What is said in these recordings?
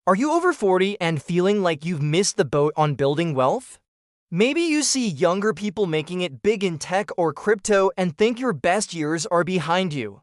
Are you over 40 and feeling like you've missed the boat on building wealth? Maybe you see younger people making it big in tech or crypto and think your best years are behind you.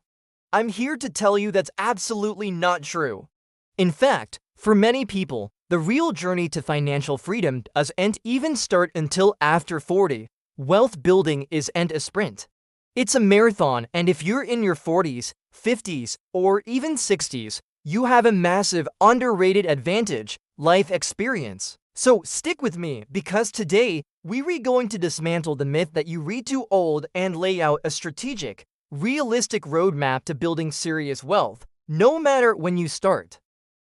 I'm here to tell you that's absolutely not true. In fact, for many people, the real journey to financial freedom doesn't even start until after 40. Wealth building isn't a sprint. It's a marathon, and if you're in your 40s, 50s, or even 60s, you have a massive, underrated advantage: life experience. So stick with me, because today, we're going to dismantle the myth that you read too old and lay out a strategic, realistic roadmap to building serious wealth, no matter when you start.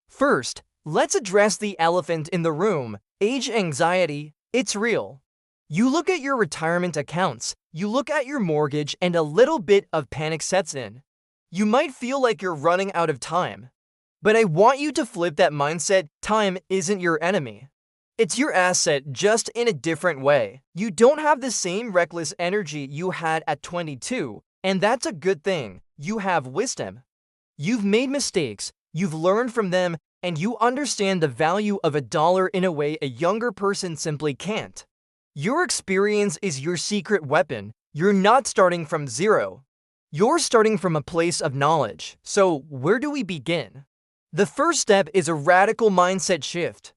First, let's address the elephant in the room: age anxiety. It's real. You look at your retirement accounts, you look at your mortgage, and a little bit of panic sets in. You might feel like you're running out of time. But I want you to flip that mindset. Time isn't your enemy. It's your asset, just in a different way. You don't have the same reckless energy you had at 22, and that's a good thing. You have wisdom. You've made mistakes, you've learned from them, and you understand the value of a dollar in a way a younger person simply can't. Your experience is your secret weapon. You're not starting from zero. You're starting from a place of knowledge. So, where do we begin? The first step is a radical mindset shift.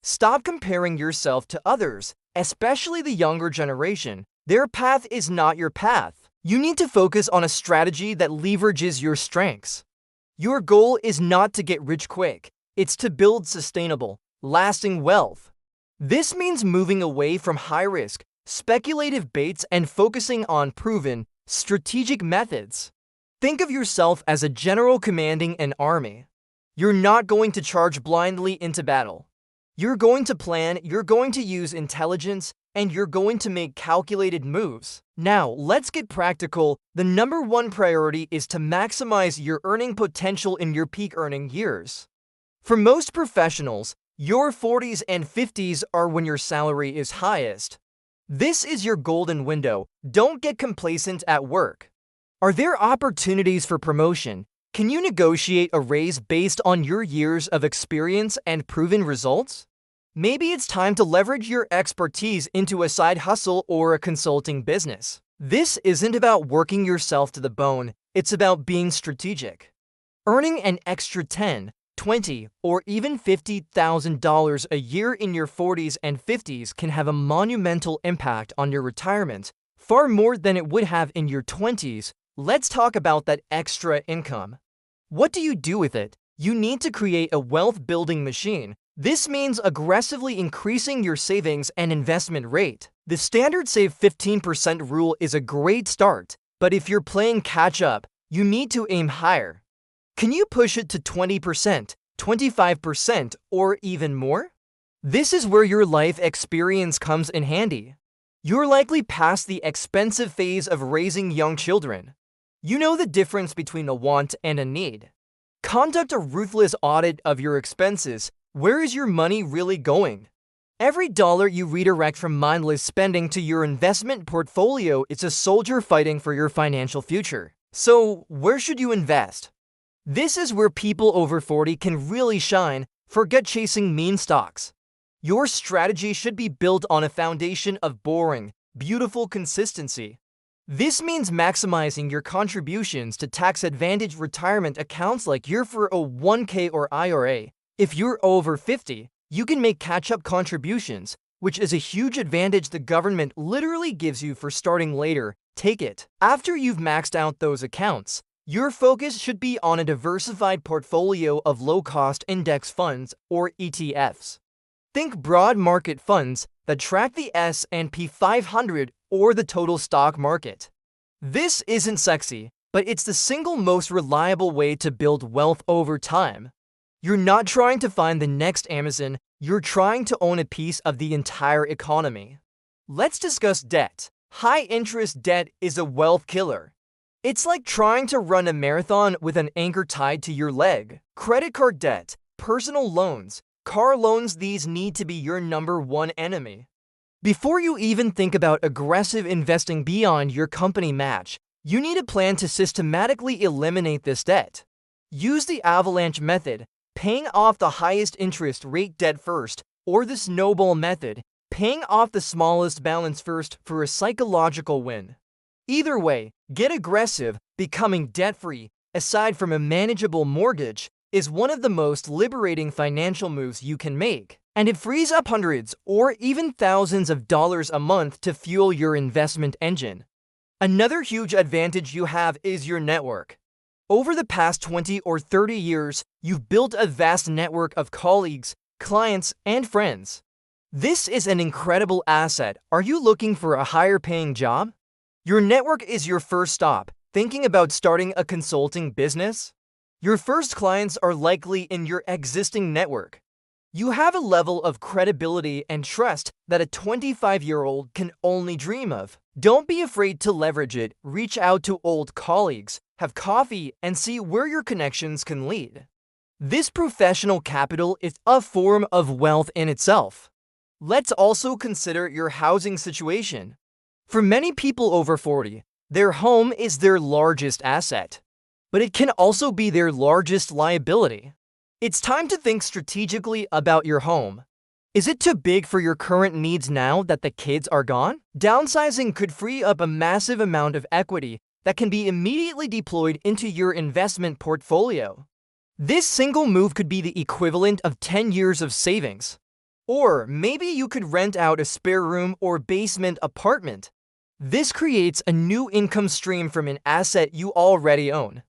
Stop comparing yourself to others, especially the younger generation. Their path is not your path. You need to focus on a strategy that leverages your strengths. Your goal is not to get rich quick. It's to build sustainable, lasting wealth. This means moving away from high-risk, speculative baits and focusing on proven, strategic methods. Think of yourself as a general commanding an army. You're not going to charge blindly into battle. You're going to plan, you're going to use intelligence, and you're going to make calculated moves. Now, let's get practical. The number one priority is to maximize your earning potential in your peak earning years. For most professionals, your 40s and 50s are when your salary is highest. This is your golden window. Don't get complacent at work. Are there opportunities for promotion? Can you negotiate a raise based on your years of experience and proven results? Maybe it's time to leverage your expertise into a side hustle or a consulting business. This isn't about working yourself to the bone, it's about being strategic. Earning an extra $10, $20, or even $50,000 a year in your 40s and 50s can have a monumental impact on your retirement, far more than it would have in your 20s. Let's talk about that extra income. What do you do with it? You need to create a wealth-building machine. This means aggressively increasing your savings and investment rate. The standard save 15% rule is a great start, but if you're playing catch-up, you need to aim higher. Can you push it to 20%, 25%, or even more? This is where your life experience comes in handy. You're likely past the expensive phase of raising young children. You know the difference between a want and a need. Conduct a ruthless audit of your expenses. Where is your money really going? Every dollar you redirect from mindless spending to your investment portfolio is a soldier fighting for your financial future. So, where should you invest? This is where people over 40 can really shine. Forget chasing meme stocks. Your strategy should be built on a foundation of boring, beautiful consistency. This means maximizing your contributions to tax-advantaged retirement accounts like your 401k or IRA. If you're over 50, you can make catch-up contributions, which is a huge advantage the government literally gives you for starting later. Take it. After you've maxed out those accounts, your focus should be on a diversified portfolio of low-cost index funds or ETFs. Think broad market funds that track the S&P 500 or the total stock market. This isn't sexy, but it's the single most reliable way to build wealth over time. You're not trying to find the next Amazon, you're trying to own a piece of the entire economy. Let's discuss debt. High-interest debt is a wealth killer. It's like trying to run a marathon with an anchor tied to your leg. Credit card debt, personal loans, car loans, these need to be your number one enemy. Before you even think about aggressive investing beyond your company match, you need a plan to systematically eliminate this debt. Use the avalanche method. paying off the highest interest rate debt first, or the snowball method, paying off the smallest balance first for a psychological win. Either way, get aggressive. Becoming debt-free, aside from a manageable mortgage, is one of the most liberating financial moves you can make, and it frees up hundreds or even thousands of dollars a month to fuel your investment engine. Another huge advantage you have is your network. Over the past 20 or 30 years, you've built a vast network of colleagues, clients, and friends. This is an incredible asset. Are you looking for a higher-paying job? Your network is your first stop. Thinking about starting a consulting business? Your first clients are likely in your existing network. You have a level of credibility and trust that a 25-year-old can only dream of. Don't be afraid to leverage it. Reach out to old colleagues, have coffee, and see where your connections can lead. This professional capital is a form of wealth in itself. Let's also consider your housing situation. For many people over 40, their home is their largest asset, but it can also be their largest liability. It's time to think strategically about your home. Is it too big for your current needs now that the kids are gone? Downsizing could free up a massive amount of equity that can be immediately deployed into your investment portfolio. This single move could be the equivalent of 10 years of savings. Or maybe you could rent out a spare room or basement apartment. This creates a new income stream from an asset you already own.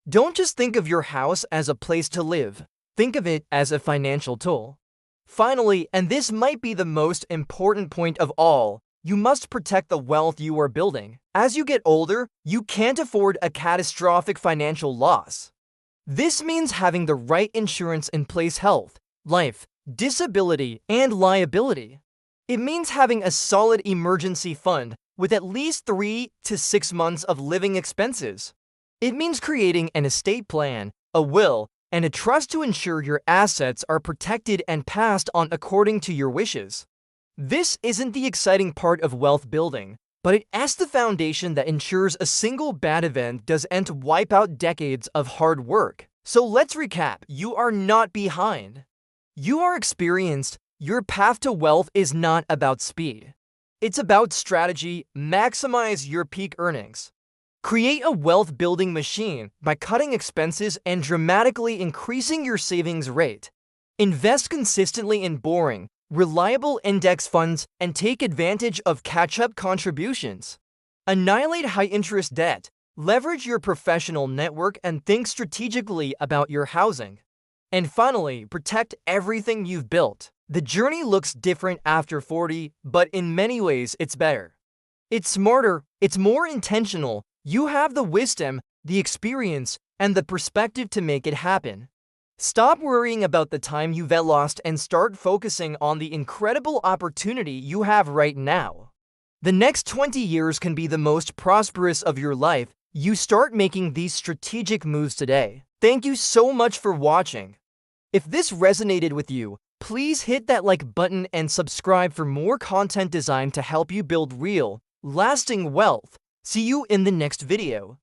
Don't just think of your house as a place to live. Think of it as a financial tool. Finally, and this might be the most important point of all, you must protect the wealth you are building. As you get older, you can't afford a catastrophic financial loss. This means having the right insurance in place: health, life, disability, and liability. It means having a solid emergency fund with at least 3 to 6 months of living expenses. It means creating an estate plan, a will, and a trust to ensure your assets are protected and passed on according to your wishes. This isn't the exciting part of wealth building, but it's the foundation that ensures a single bad event doesn't wipe out decades of hard work. So let's recap. You are not behind. You are experienced. Your path to wealth is not about speed. It's about strategy. Maximize your peak earnings. Create a wealth-building machine by cutting expenses and dramatically increasing your savings rate. Invest consistently in boring, reliable index funds and take advantage of catch-up contributions. Annihilate high-interest debt. Leverage your professional network and think strategically about your housing. And finally, protect everything you've built. The journey looks different after 40, but in many ways it's better. It's smarter, it's more intentional. You have the wisdom, the experience, and the perspective to make it happen. Stop worrying about the time you've lost and start focusing on the incredible opportunity you have right now. The next 20 years can be the most prosperous of your life. You start making these strategic moves today. Thank you so much for watching. If this resonated with you, please hit that like button and subscribe for more content designed to help you build real, lasting wealth. See you in the next video.